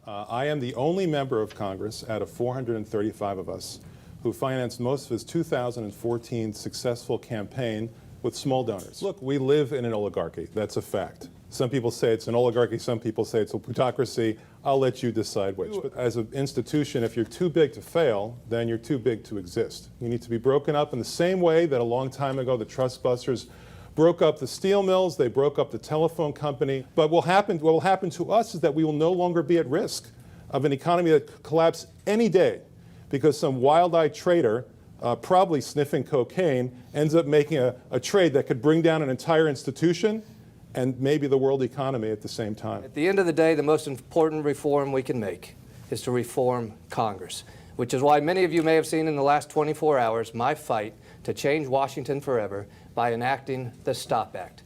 I am the only member of Congress out of 435 of us who financed most of his 2014 successful campaign with small donors. Look, we live in an oligarchy. That's a fact. Some people say it's an oligarchy, some people say it's a plutocracy. I'll let you decide which. But as an institution, if you're too big to fail, then you're too big to exist. You need to be broken up in the same way that a long time ago the trust busters broke up the steel mills, they broke up the telephone company. But what will happen to us is that we will no longer be at risk of an economy that could collapse any day because some wild-eyed trader, probably sniffing cocaine, ends up making a trade that could bring down an entire institution and maybe the world economy at the same time. At the end of the day, the most important reform we can make is to reform Congress, which is why many of you may have seen in the last 24 hours my fight to change Washington forever by enacting the STOP Act,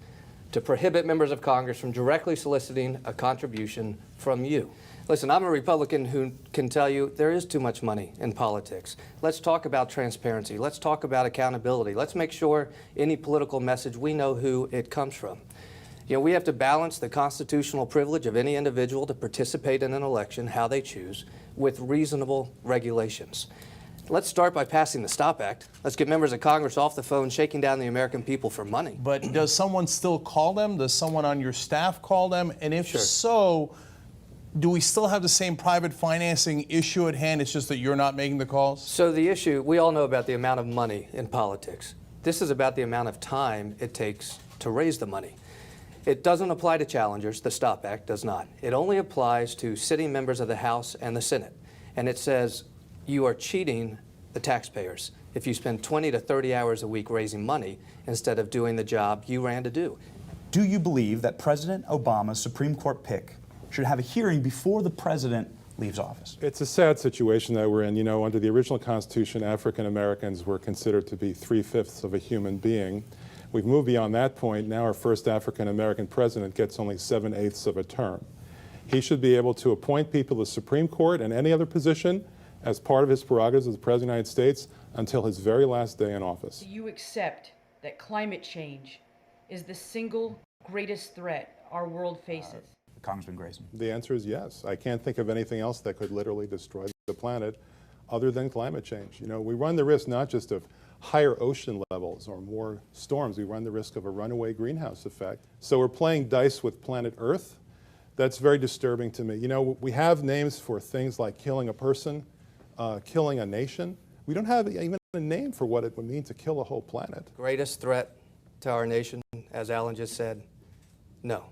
to prohibit members of Congress from directly soliciting a contribution from you. Listen, I'm a Republican who can tell you there is too much money in politics. Let's talk about transparency. Let's talk about accountability. Let's make sure any political message, we know who it comes from. You know, we have to balance the constitutional privilege of any individual to participate in an election, how they choose, with reasonable regulations. Let's start by passing the STOP Act. Let's get members of Congress off the phone shaking down the American people for money. But does someone still call them? Does someone on your staff call them? And if so, do we still have the same private financing issue at hand? It's just that you're not making the calls? So the issue, we all know about the amount of money in politics. This is about the amount of time it takes to raise the money. It doesn't apply to challengers. The STOP Act does not. It only applies to sitting members of the House and the Senate. And it says you are cheating the taxpayers if you spend 20 to 30 hours a week raising money instead of doing the job you ran to do. Do you believe that President Obama's Supreme Court pick should have a hearing before the president leaves office? It's a sad situation that we're in. You know, under the original Constitution, African Americans were considered to be 3/5 of a human being. We've moved beyond that point. Now our first African American president gets only 7/8 of a term. He should be able to appoint people to the Supreme Court and any other position as part of his prerogatives as the President of the United States until his very last day in office. Do you accept that climate change is the single greatest threat our world faces? Congressman Grayson. The answer is yes. I can't think of anything else that could literally destroy the planet other than climate change. You know, we run the risk not just of higher ocean levels or more storms, we run the risk of a runaway greenhouse effect. So we're playing dice with planet Earth. That's very disturbing to me. You know, we have names for things like killing a person, killing a nation. We don't have even a name for what it would mean to kill a whole planet. Greatest threat to our nation, as Alan just said, no.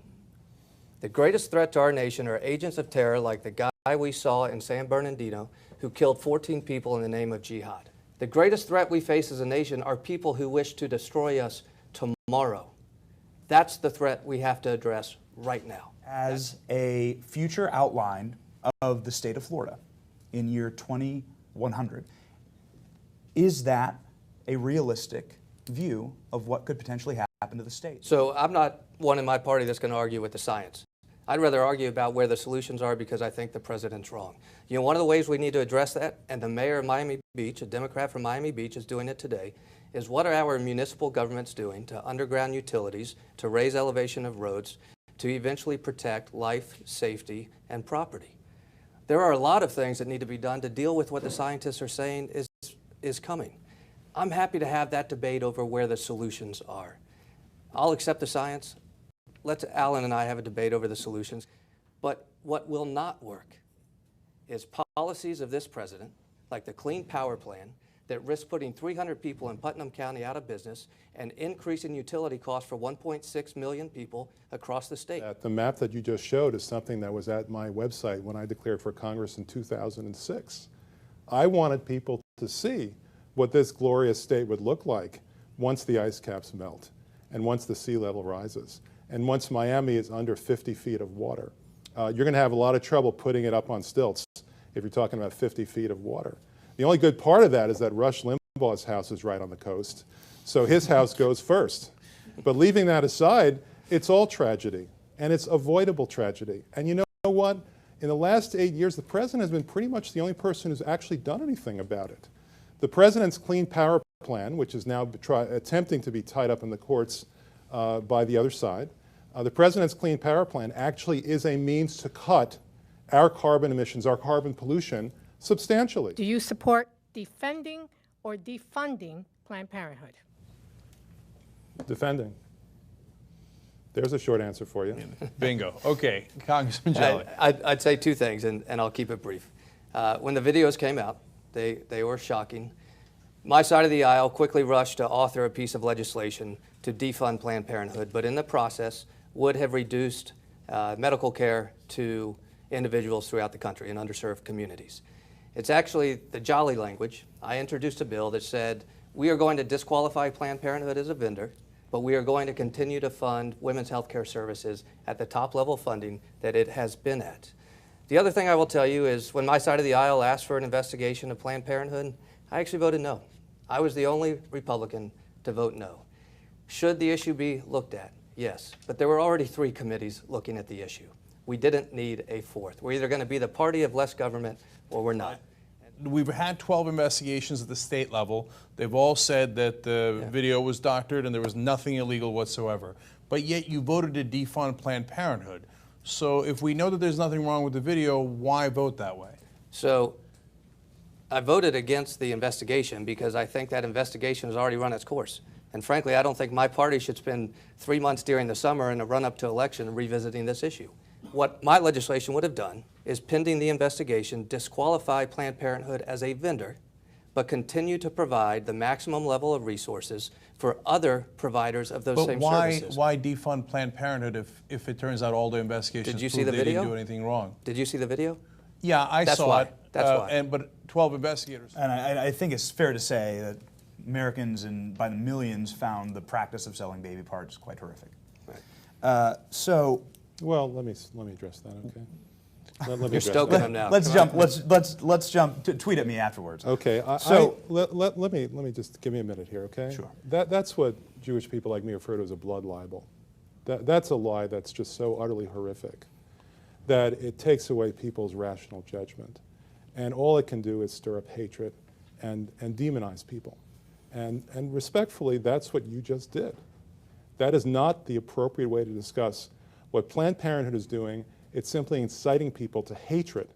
The greatest threat to our nation are agents of terror like the guy we saw in San Bernardino who killed 14 people in the name of jihad. The greatest threat we face as a nation are people who wish to destroy us tomorrow. That's the threat we have to address right now. As a future outline of the state of Florida in year 2100, is that a realistic view of what could potentially happen to the state? So I'm not one in my party that's going to argue with the science. I'd rather argue about where the solutions are because I think the president's wrong. You know, one of the ways we need to address that, and the mayor of Miami Beach, a Democrat from Miami Beach, is doing it today, is what are our municipal governments doing to underground utilities, to raise elevation of roads, to eventually protect life, safety, and property. There are a lot of things that need to be done to deal with what the scientists are saying is coming. I'm happy to have that debate over where the solutions are. I'll accept the science. Let Alan and I have a debate over the solutions. But what will not work is policies of this president, like the Clean Power Plan, that risk putting 300 people in Putnam County out of business and increasing utility costs for 1.6 million people across the state. The map that you just showed is something that was at my website when I declared for Congress in 2006. I wanted people to see what this glorious state would look like once the ice caps melt and once the sea level rises and once Miami is under 50 feet of water. You're going to have a lot of trouble putting it up on stilts if you're talking about 50 feet of water. The only good part of that is that Rush Limbaugh's house is right on the coast, so his house goes first. But leaving that aside, it's all tragedy, and it's avoidable tragedy. And you know what? In the last 8 years, the president has been pretty much the only person who's actually done anything about it. The president's Clean Power Plan, which is now attempting to be tied up in the courts by the other side, the president's Clean Power Plan actually is a means to cut our carbon emissions, our carbon pollution substantially. Do you support defending or defunding Planned Parenthood? Defending. There's a short answer for you. Bingo. Okay, Congressman Jelly. I'd say two things, and I'll keep it brief. When the videos came out, they were shocking. My side of the aisle quickly rushed to author a piece of legislation to defund Planned Parenthood, but in the process would have reduced medical care to individuals throughout the country in underserved communities. It's actually the jolly language. I introduced a bill that said we are going to disqualify Planned Parenthood as a vendor, but we are going to continue to fund women's health care services at the top level funding that it has been at. The other thing I will tell you is when my side of the aisle asked for an investigation of Planned Parenthood, I actually voted no. I was the only Republican to vote no. Should the issue be looked at? Yes, but there were already 3 committees looking at the issue. We didn't need a 4th. We're either going to be the party of less government or we're not. We've had 12 investigations at the state level. They've all said that the video was doctored and there was nothing illegal whatsoever. But yet you voted to defund Planned Parenthood. So if we know that there's nothing wrong with the video, why vote that way? So I voted against the investigation because I think that investigation has already run its course. And frankly, I don't think my party should spend 3 months during the summer in a run-up to election revisiting this issue. What my legislation would have done is, pending the investigation, disqualify Planned Parenthood as a vendor, but continue to provide the maximum level of resources for other providers of those But same why, services. why defund Planned Parenthood if it turns out all the investigations Did you see proved the they video? didn't do anything wrong? Did you see the video? Yeah, I That's saw why. it. That's why. But 12 investigators. And I think it's fair to say that Americans, and by the millions, found the practice of selling baby parts quite horrific. Right. Well, let me address that, okay? Let me You're address stoking that. them now. Let's jump. Let's jump. Tweet at me afterwards. Okay, So- let me just give me a minute here, okay? Sure. That's what Jewish people like me refer to as a blood libel. That's a lie that's just so utterly horrific that it takes away people's rational judgment. And all it can do is stir up hatred and demonize people. And respectfully, that's what you just did. That is not the appropriate way to discuss what Planned Parenthood is doing. It's simply inciting people to hatred